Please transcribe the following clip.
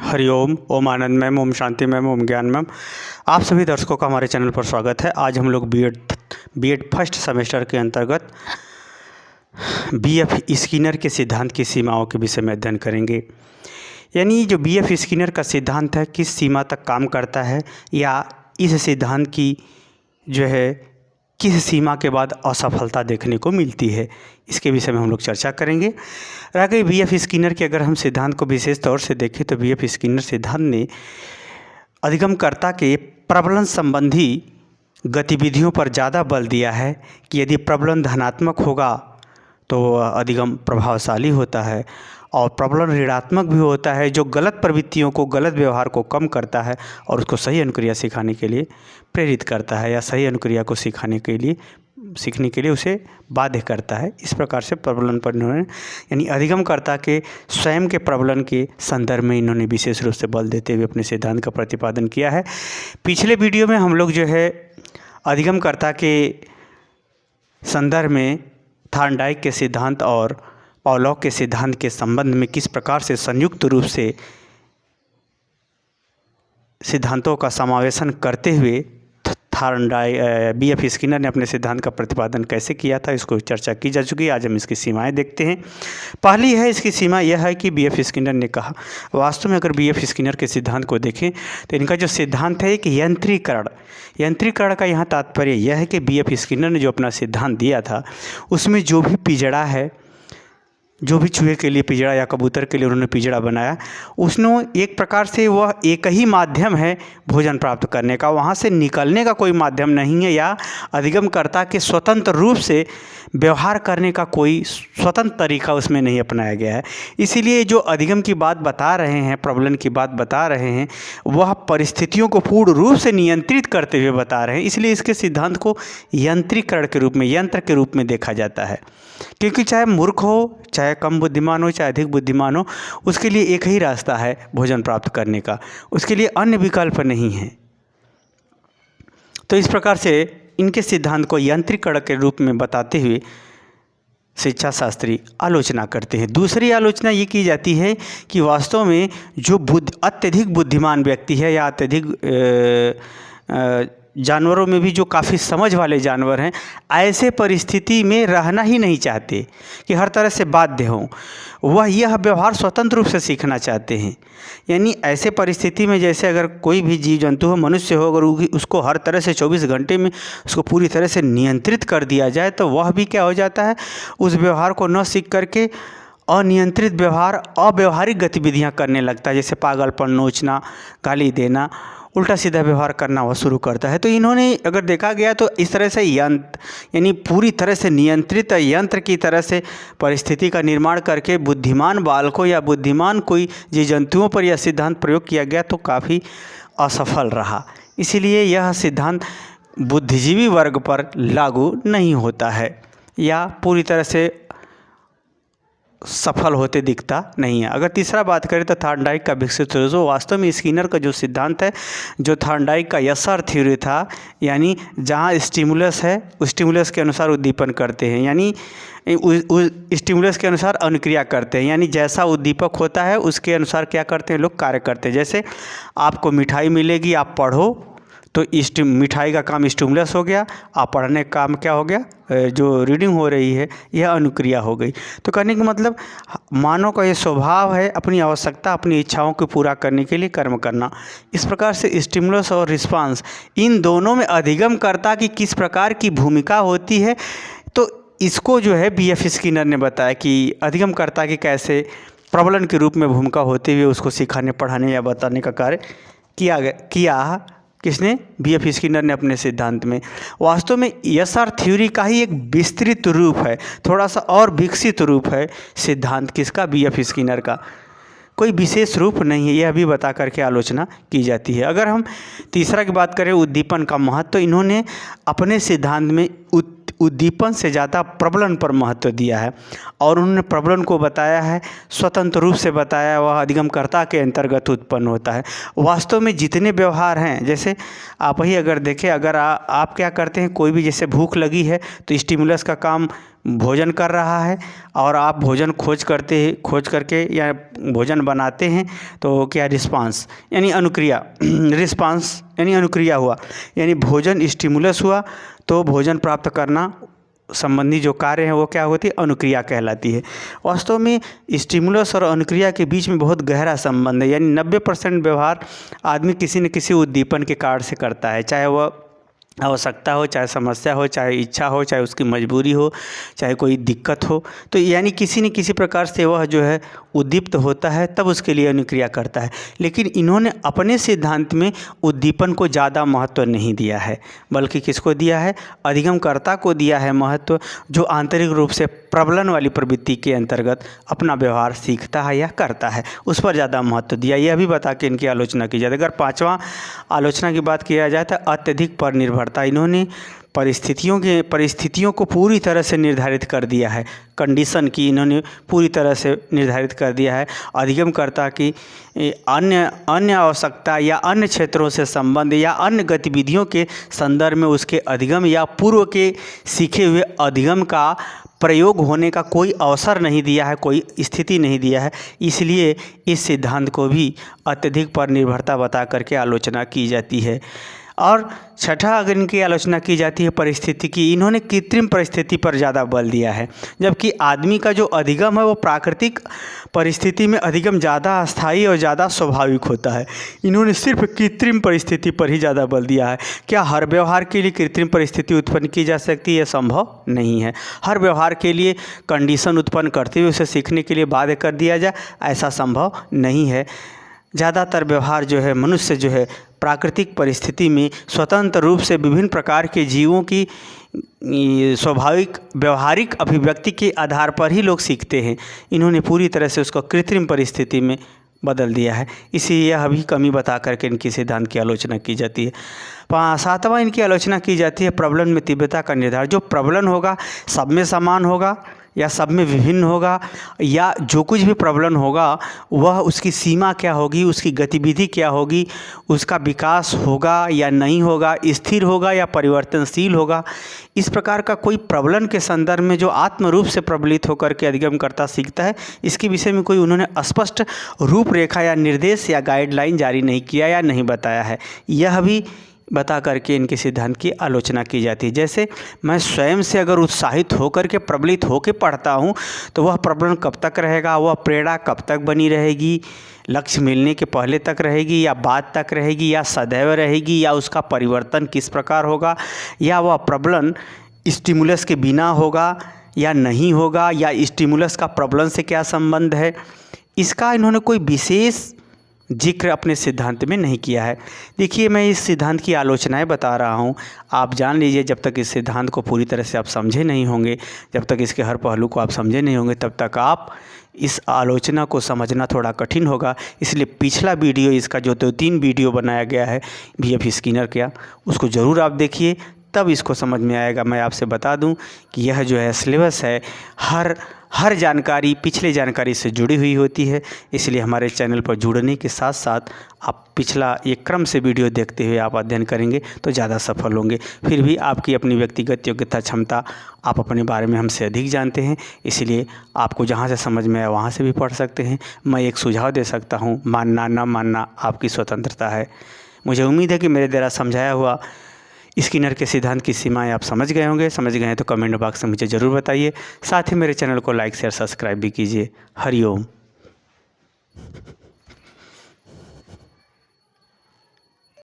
हरिओम, ओम आनंदमय, ओम शांतिमय, ओम ज्ञानमय। आप सभी दर्शकों का हमारे चैनल पर स्वागत है। आज हम लोग बीएड फर्स्ट सेमेस्टर के अंतर्गत बीएफ स्किनर के सिद्धांत की सीमाओं के विषय में अध्ययन करेंगे। यानी जो बीएफ स्किनर का सिद्धांत है किस सीमा तक काम करता है, या इस सिद्धांत की जो है किस सीमा के बाद असफलता देखने को मिलती है, इसके विषय में हम लोग चर्चा करेंगे। रह गई बीएफ स्किनर के अगर हम सिद्धांत को विशेष तौर से देखें तो बीएफ स्किनर सिद्धांत ने अधिगमकर्ता के प्रबलन संबंधी गतिविधियों पर ज़्यादा बल दिया है कि यदि प्रबलन धनात्मक होगा तो अधिगम प्रभावशाली होता है, और प्रबलन ऋणात्मक भी होता है जो गलत प्रवृत्तियों को, गलत व्यवहार को कम करता है और उसको सही अनुक्रिया सिखाने के लिए प्रेरित करता है, या सही अनुक्रिया को सीखने के लिए उसे बाध्य करता है। इस प्रकार से प्रबलन पर इन्होंने यानी अधिगमकर्ता के स्वयं के प्रबलन के संदर्भ में इन्होंने विशेष रूप से बल देते हुए अपने सिद्धांत का प्रतिपादन किया है। पिछले वीडियो में हम लोग जो है अधिगमकर्ता के संदर्भ में थार्नडाइक के सिद्धांत और पावलोव के सिद्धांत के संबंध में किस प्रकार से संयुक्त रूप से सिद्धांतों का समावेशन करते हुए बीएफ स्किनर ने अपने सिद्धांत का प्रतिपादन कैसे किया था, इसको चर्चा की जा चुकी है। आज हम इसकी सीमाएं देखते हैं। पहली है इसकी सीमा यह है कि बीएफ स्किनर ने कहा, वास्तव में अगर बीएफ स्किनर के सिद्धांत को देखें तो इनका जो सिद्धांत है एक यंत्रीकरण का यहाँ तात्पर्य यह है कि बीएफ स्किनर ने जो अपना सिद्धांत दिया था उसमें जो भी पिंजड़ा है, जो भी चूहे के लिए पिंजड़ा या कबूतर के लिए उन्होंने पिंजड़ा बनाया, उसमें एक प्रकार से वह एक ही माध्यम है भोजन प्राप्त करने का, वहाँ से निकलने का कोई माध्यम नहीं है, या अधिगमकर्ता के स्वतंत्र रूप से व्यवहार करने का कोई स्वतंत्र तरीका उसमें नहीं अपनाया गया है। इसीलिए जो अधिगम की बात बता रहे हैं, प्रबलन की बात बता रहे हैं, वह परिस्थितियों को पूर्ण रूप से नियंत्रित करते हुए बता रहे हैं। इसलिए इसके सिद्धांत को यंत्रीकरण के रूप में, यंत्र के रूप में देखा जाता है, क्योंकि चाहे मूर्ख हो, चाहे कम बुद्धिमान हो, चाहे अधिक बुद्धिमान हो, उसके लिए एक ही रास्ता है भोजन प्राप्त करने का, उसके लिए अन्य विकल्प नहीं है। तो इस प्रकार से इनके सिद्धांत को यंत्रीकरण के रूप में बताते हुए शिक्षा शास्त्री आलोचना करते हैं। दूसरी आलोचना ये की जाती है कि वास्तव में जो अत्यधिक बुद्धिमान व्यक्ति है, या अत्यधिक जानवरों में भी जो काफ़ी समझ वाले जानवर हैं, ऐसे परिस्थिति में रहना ही नहीं चाहते कि हर तरह से बाध्य हों, वह यह व्यवहार स्वतंत्र रूप से सीखना चाहते हैं। यानी ऐसे परिस्थिति में जैसे अगर कोई भी जीव जंतु हो, मनुष्य हो, अगर उसको हर तरह से 24 घंटे में उसको पूरी तरह से नियंत्रित कर दिया जाए तो वह भी क्या हो जाता है, उस व्यवहार को न सीख करके अनियंत्रित व्यवहार, अव्यवहारिक गतिविधियाँ करने लगता है, जैसे पागलपन, नोचना, गाली देना, उल्टा सीधा व्यवहार करना वह शुरू करता है। तो इन्होंने अगर देखा गया तो इस तरह से यानी पूरी तरह से नियंत्रित यंत्र की तरह से परिस्थिति का निर्माण करके बुद्धिमान बालकों या बुद्धिमान कोई जीव जंतुओं पर यह सिद्धांत प्रयोग किया गया तो काफ़ी असफल रहा। इसीलिए यह सिद्धांत बुद्धिजीवी वर्ग पर लागू नहीं होता है, या पूरी तरह से सफल होते दिखता नहीं है। अगर तीसरा बात करें तो थार्नडाइक का विकसित जो वास्तव में स्किनर का जो सिद्धांत है, जो थार्नडाइक का यस्सर थ्योरी था, यानी जहाँ स्टिमुलस है उस स्टिमुलस के अनुसार उद्दीपन करते हैं, यानी उस स्टिमुलस के अनुसार अनुक्रिया करते हैं, यानी जैसा उद्दीपक होता है उसके अनुसार क्या करते हैं लोग, कार्य करते हैं। जैसे आपको मिठाई मिलेगी, आप पढ़ो तो मिठाई का काम स्टिमुलस हो गया, आप पढ़ने का काम क्या हो गया, जो रीडिंग हो रही है यह अनुक्रिया हो गई। तो कहने का मतलब मानव का ये स्वभाव है अपनी आवश्यकता, अपनी इच्छाओं को पूरा करने के लिए कर्म करना। इस प्रकार से स्टिमुलस और रिस्पांस, इन दोनों में अधिगमकर्ता की किस प्रकार की भूमिका होती है, तो इसको जो है बीएफ स्किनर ने बताया कि अधिगमकर्ता की कैसे प्रबलन के रूप में भूमिका होते हुए उसको सिखाने, पढ़ाने या बताने का कार्य किया किसने, बीएफ स्किनर ने अपने सिद्धांत में। वास्तव में यस्सर थ्योरी का ही एक विस्तृत रूप है, थोड़ा सा और विकसित रूप है सिद्धांत किसका, बीएफ स्किनर का, कोई विशेष रूप नहीं है, यह भी बता करके आलोचना की जाती है। अगर हम तीसरा की बात करें उद्दीपन का महत्व, तो इन्होंने अपने सिद्धांत में उद्दीपन से ज़्यादा प्रबलन पर महत्व दिया है, और उन्होंने प्रबलन को बताया है स्वतंत्र रूप से बताया, वह अधिगमकर्ता के अंतर्गत उत्पन्न होता है। वास्तव में जितने व्यवहार हैं, जैसे आप ही अगर देखें, अगर आप क्या करते हैं, कोई भी जैसे भूख लगी है तो स्टिमुलस का काम भोजन कर रहा है और आप भोजन खोज करके या भोजन बनाते हैं तो क्या रिस्पांस यानी अनुक्रिया रिस्पांस यानी अनुक्रिया हुआ, यानी भोजन स्टिमुलस हुआ तो भोजन प्राप्त करना संबंधी जो कार्य है वो क्या होती है, अनुक्रिया कहलाती है। वास्तव में स्टिमुलस और अनुक्रिया के बीच में बहुत गहरा संबंध है, यानी 90% व्यवहार आदमी किसी न किसी उद्दीपन के कारण से करता है, चाहे वह आवश्यकता हो, चाहे समस्या हो, चाहे इच्छा हो, चाहे उसकी मजबूरी हो, चाहे कोई दिक्कत हो। तो यानी किसी न किसी प्रकार से वह जो है उद्दीप्त होता है तब उसके लिए अनुक्रिया करता है। लेकिन इन्होंने अपने सिद्धांत में उद्दीपन को ज़्यादा महत्व नहीं दिया है, बल्कि किसको दिया है, अधिगमकर्ता को दिया है महत्व, जो आंतरिक रूप से प्रबलन वाली प्रवृत्ति के अंतर्गत अपना व्यवहार सीखता है या करता है, उस पर ज़्यादा महत्व दिया। यह भी बता के इनकी आलोचना की जाती है। अगर पाँचवा आलोचना की बात किया जाए तो अत्यधिक पर निर्भरता। इन्होंने परिस्थितियों को पूरी तरह से निर्धारित कर दिया है, कंडीशन की इन्होंने पूरी तरह से निर्धारित कर दिया है। अधिगमकर्ता की अन्य आवश्यकता या अन्य क्षेत्रों से संबंध या अन्य गतिविधियों के संदर्भ में उसके अधिगम या पूर्व के सीखे हुए अधिगम का प्रयोग होने का कोई अवसर नहीं दिया है, कोई स्थिति नहीं दिया है। इसलिए इस सिद्धांत को भी अत्यधिक पर निर्भरता बता करके आलोचना की जाती है। और छठा अगर इनकी आलोचना की जाती है परिस्थिति की, इन्होंने कृत्रिम परिस्थिति पर ज़्यादा बल दिया है, जबकि आदमी का जो अधिगम है वो प्राकृतिक परिस्थिति में अधिगम ज़्यादा अस्थायी और ज़्यादा स्वाभाविक होता है। इन्होंने सिर्फ कृत्रिम परिस्थिति पर ही ज़्यादा बल दिया है। क्या हर व्यवहार के लिए कृत्रिम परिस्थिति उत्पन्न की जा सकती है? यह संभव नहीं है। हर व्यवहार के लिए कंडीशन उत्पन्न करते हुए उसे सीखने के लिए बाध्य कर दिया जाए, ऐसा संभव नहीं है। ज़्यादातर व्यवहार जो है मनुष्य जो है प्राकृतिक परिस्थिति में स्वतंत्र रूप से विभिन्न प्रकार के जीवों की स्वाभाविक व्यवहारिक अभिव्यक्ति के आधार पर ही लोग सीखते हैं। इन्होंने पूरी तरह से उसको कृत्रिम परिस्थिति में बदल दिया है। इसी यह भी कमी बता करके इनकी सिद्धांत की आलोचना की जाती है। सातवां इनकी आलोचना की जाती है प्रबलन में तीव्रता का निर्धारण। जो प्रबलन होगा सब में समान होगा या सब में विभिन्न होगा, या जो कुछ भी प्रबलन होगा वह उसकी सीमा क्या होगी, उसकी गतिविधि क्या होगी, उसका विकास होगा या नहीं होगा, स्थिर होगा या परिवर्तनशील होगा। इस प्रकार का कोई प्रबलन के संदर्भ में जो आत्म रूप से प्रबलित होकर के अधिगमकर्ता सीखता है, इसके विषय में कोई उन्होंने स्पष्ट रूपरेखा या निर्देश या गाइडलाइन जारी नहीं किया या नहीं बताया है। यह भी बता करके इनके सिद्धांत की आलोचना की जाती है। जैसे मैं स्वयं से अगर उत्साहित होकर के प्रबलित होकर पढ़ता हूँ तो वह प्रबलन कब तक रहेगा, वह प्रेरणा कब तक बनी रहेगी, लक्ष्य मिलने के पहले तक रहेगी या बाद तक रहेगी या सदैव रहेगी, या उसका परिवर्तन किस प्रकार होगा, या वह प्रबलन स्टिमुलस के बिना होगा या नहीं होगा, या स्टिमुलस का प्रबलन से क्या संबंध है। इसका इन्होंने कोई विशेष जिक्र अपने सिद्धांत में नहीं किया है। देखिए मैं इस सिद्धांत की आलोचनाएं बता रहा हूं, आप जान लीजिए जब तक इस सिद्धांत को पूरी तरह से आप समझे नहीं होंगे, जब तक इसके हर पहलू को आप समझे नहीं होंगे, तब तक आप इस आलोचना को समझना थोड़ा कठिन होगा। इसलिए पिछला वीडियो इसका जो 2-3 वीडियो बनाया गया है V.F. स्किनर का, उसको ज़रूर आप देखिए, तब इसको समझ में आएगा। मैं आपसे बता दूं कि यह जो है सिलेबस है, हर जानकारी पिछले जानकारी से जुड़ी हुई होती है। इसलिए हमारे चैनल पर जुड़ने के साथ साथ आप पिछला एक क्रम से वीडियो देखते हुए आप अध्ययन करेंगे तो ज़्यादा सफल होंगे। फिर भी आपकी अपनी व्यक्तिगत योग्यता क्षमता, आप अपने बारे में हमसे अधिक जानते हैं, इसलिए आपको जहाँ से समझ में आए वहाँ से भी पढ़ सकते हैं। मैं एक सुझाव दे सकता हूँ, मानना ना मानना आपकी स्वतंत्रता है। मुझे उम्मीद है कि मेरे द्वारा समझाया हुआ स्किनर के सिद्धांत की सीमाएं आप समझ गए होंगे। समझ गए हैं तो कमेंट बॉक्स में मुझे ज़रूर बताइए। साथ ही मेरे चैनल को लाइक शेयर सब्सक्राइब भी कीजिए। हरिओम।